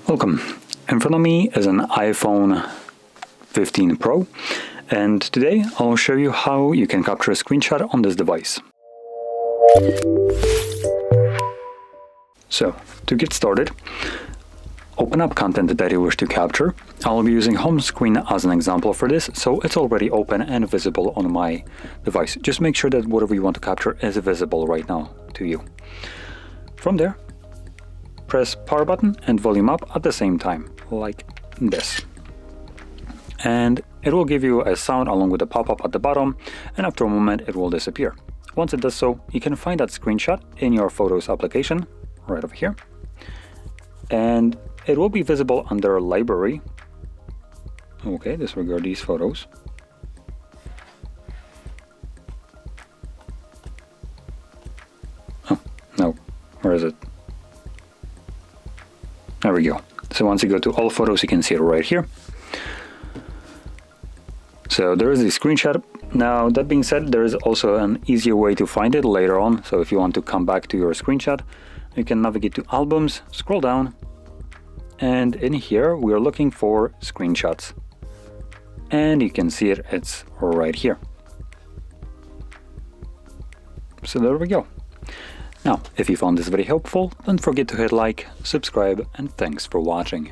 Welcome. In front of me is an iPhone 15 Pro, and today I'll show you how you can capture a screenshot on this device. So, to get started, open up content that you wish to capture. I'll be using home screen as an example for this, so it's already open and visible on my device. Just make sure that whatever you want to capture is visible right now to you. From there, press power button and volume up at the same time, like this. And it will give you a sound along with a pop-up at the bottom, and after a moment it will disappear. Once it does so, you can find that screenshot in your Photos application, right over here. And it will be visible under Library. Okay, disregard these photos. Oh, no, where is it? There we go. So once you go to all photos, you can see it right here. So there is a screenshot. Now, that being said, there is also an easier way to find it later on. So if you want to come back to your screenshot, you can navigate to Albums, scroll down, and in here we are looking for screenshots. And you can see it, it's right here. So there we go. Now, if you found this very helpful, don't forget to hit like, subscribe, and thanks for watching.